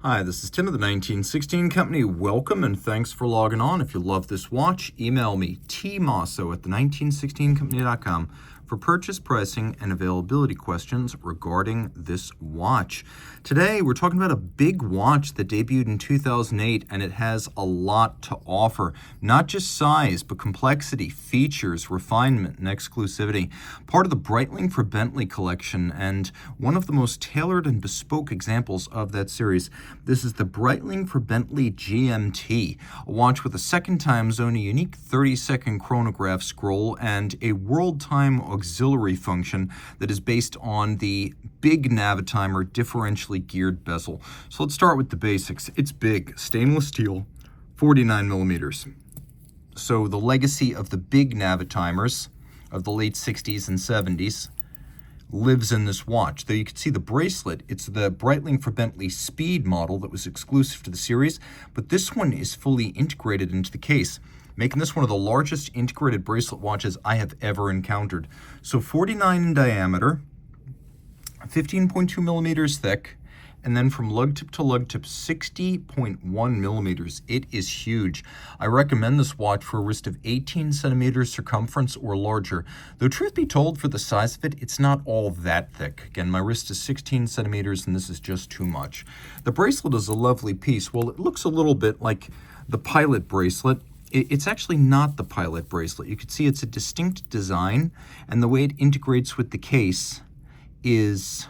Hi, this is Tim of the 1916 Company. Welcome and thanks for logging on. If you love this watch, email me, Mosso at the1916company.com for purchase, pricing, and availability questions regarding this watch. Today, we're talking about a big watch that debuted in 2008, and it has a lot to offer. Not just size, but complexity, features, refinement, and exclusivity. Part of the Breitling Bentley collection, and one of the most tailored and bespoke examples of that series. This is the Breitling Bentley GMT, a watch with a second time zone, a unique 30-second chronograph scroll, and a world time auxiliary function that is based on the big Navitimer differentially geared bezel. So let's start with the basics. It's big, stainless steel, 49 millimeters. So the legacy of the big Navitimers of the late 60s and 70s lives in this watch. Though you can see the bracelet, it's the Breitling Bentley Speed model that was exclusive to the series, but this one is fully integrated into the case, making this one of the largest integrated bracelet watches I have ever encountered. So 49 in diameter, 15.2 millimeters thick, and then from lug tip to lug tip, 60.1 millimeters. It is huge. I recommend this watch for a wrist of 18 centimeters circumference or larger. Though truth be told, for the size of it, it's not all that thick. Again, my wrist is 16 centimeters, and this is just too much. The bracelet is a lovely piece. Well, it looks a little bit like the Pilot bracelet. It's actually not the Pilot bracelet. You can see it's a distinct design, and the way it integrates with the case is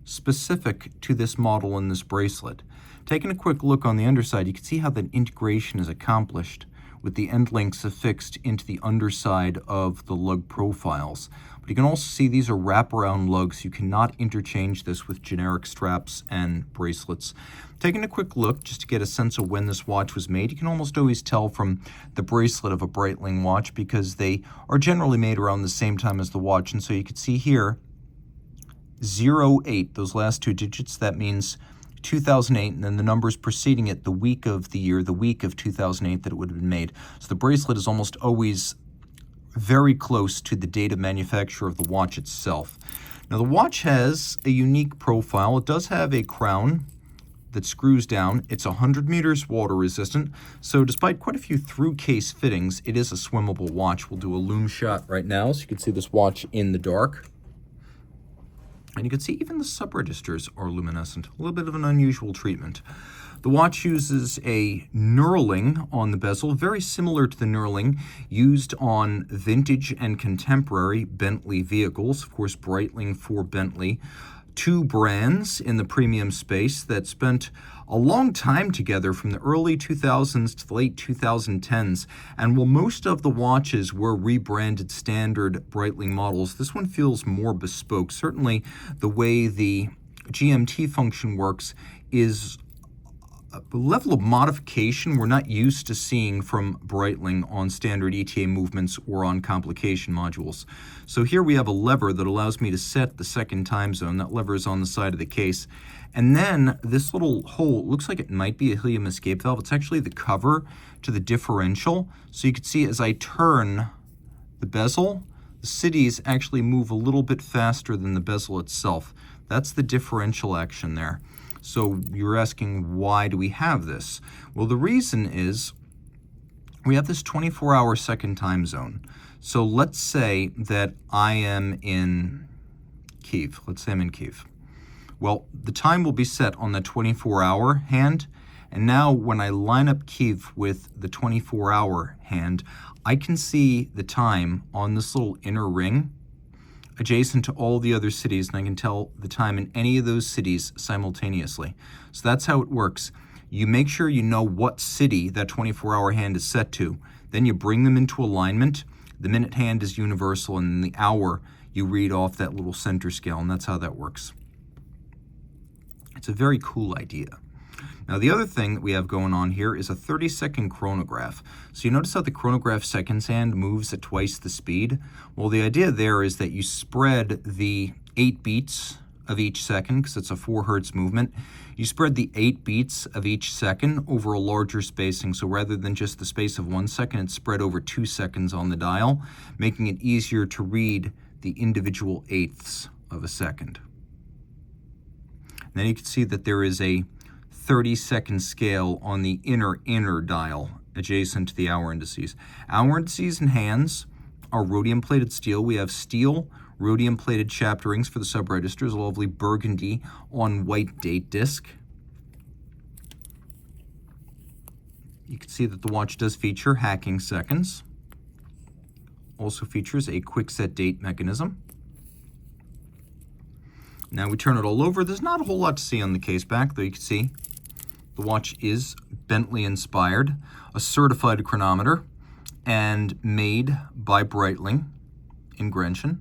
specific to this model and this bracelet. Taking a quick look on the underside, you can see how that integration is accomplished with the end links affixed into the underside of the lug profiles. But you can also see these are wraparound lugs. You cannot interchange this with generic straps and bracelets. Taking a quick look just to get a sense of when this watch was made, you can almost always tell from the bracelet of a Breitling watch because they are generally made around the same time as the watch. And so you can see here 08, those last two digits, that means 2008, and then the numbers preceding it, the week of the year, the week of 2008 that it would have been made. So the bracelet is almost always very close to the date of manufacture of the watch itself. Now the watch has a unique profile. It does have a crown that screws down. It's 100 meters water resistant, so despite quite a few through case fittings, it is a swimmable watch. We'll do a loom shot right now so you can see this watch in the dark. And you can see even the sub-registers are luminescent, a little bit of an unusual treatment. The watch uses a knurling on the bezel, very similar to the knurling used on vintage and contemporary Bentley vehicles. Of course, Breitling for Bentley. Two brands in the premium space that spent a long time together from the early 2000s to the late 2010s. And while most of the watches were rebranded standard Breitling models, this one feels more bespoke. Certainly the way the GMT function works is a level of modification we're not used to seeing from Breitling on standard ETA movements or on complication modules. So here we have a lever that allows me to set the second time zone. That lever is on the side of the case. And then this little hole, looks like it might be a helium escape valve. It's actually the cover to the differential. So you can see as I turn the bezel, the cities actually move a little bit faster than the bezel itself. That's the differential action there. So you're asking, why do we have this? Well, the reason is we have this 24-hour second time zone. So let's say that I am in Kyiv. Let's say I'm in Kyiv. Well, the time will be set on the 24-hour hand. And now when I line up Kyiv with the 24-hour hand, I can see the time on this little inner ring adjacent to all the other cities, and I can tell the time in any of those cities simultaneously. So that's how it works. You make sure you know what city that 24-hour hand is set to. Then you bring them into alignment. The minute hand is universal, and in the hour, you read off that little center scale, and that's how that works. It's a very cool idea. Now, the other thing that we have going on here is a 30-second chronograph. So you notice how the chronograph seconds hand moves at twice the speed? Well, the idea there is that you spread the 8 beats of each second, because it's a 4 hertz movement. You spread the 8 beats of each second over a larger spacing. So rather than just the space of 1 second, it's spread over 2 seconds on the dial, making it easier to read the individual eighths of a second. And then you can see that there is a 30-second scale on the inner dial adjacent to the hour indices. Hour indices and hands are rhodium-plated steel. We have steel rhodium-plated chapter rings for the sub-registers, a lovely burgundy on white date disc. You can see that the watch does feature hacking seconds. Also features a quick set date mechanism. Now we turn it all over. There's not a whole lot to see on the case back, though you can see the watch is Bentley inspired, a certified chronometer, and made by Breitling in Grenchen.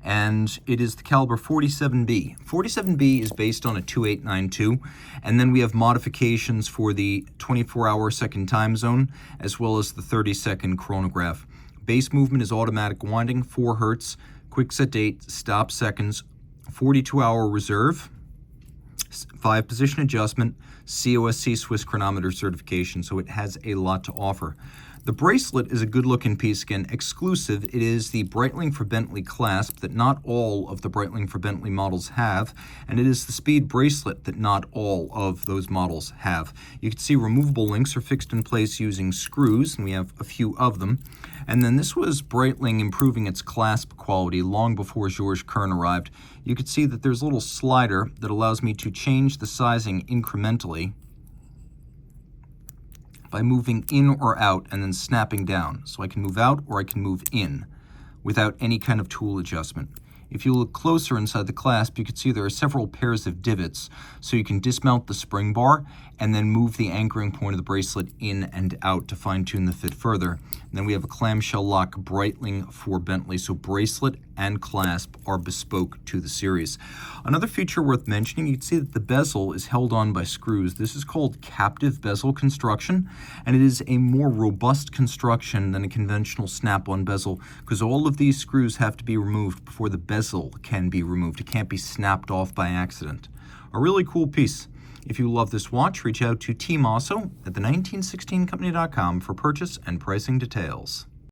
And it is the caliber 47B. 47B is based on a 2892, and then we have modifications for the 24-hour second time zone, as well as the 30-second chronograph. Base movement is automatic winding, 4 Hertz, quick set date, stop seconds, 42-hour reserve, 5-position adjustment, COSC Swiss chronometer certification, so it has a lot to offer. The bracelet is a good-looking piece, again, exclusive. It is the Breitling for Bentley clasp that not all of the Breitling for Bentley models have, and it is the speed bracelet that not all of those models have. You can see removable links are fixed in place using screws, and we have a few of them. And then this was Breitling improving its clasp quality long before Georges Kern arrived. You can see that there's a little slider that allows me to change the sizing incrementally by moving in or out and then snapping down. So I can move out or I can move in without any kind of tool adjustment. If you look closer inside the clasp, you can see there are several pairs of divots, so you can dismount the spring bar and then move the anchoring point of the bracelet in and out to fine-tune the fit further. And then we have a clamshell lock Breitling for Bentley, so bracelet and clasp are bespoke to the series. Another feature worth mentioning, you can see that the bezel is held on by screws. This is called captive bezel construction, and it is a more robust construction than a conventional snap-on bezel, because all of these screws have to be removed before the bezel can be removed. It can't be snapped off by accident. A really cool piece. If you love this watch, reach out to Team Mosso at the 1916company.com for purchase and pricing details.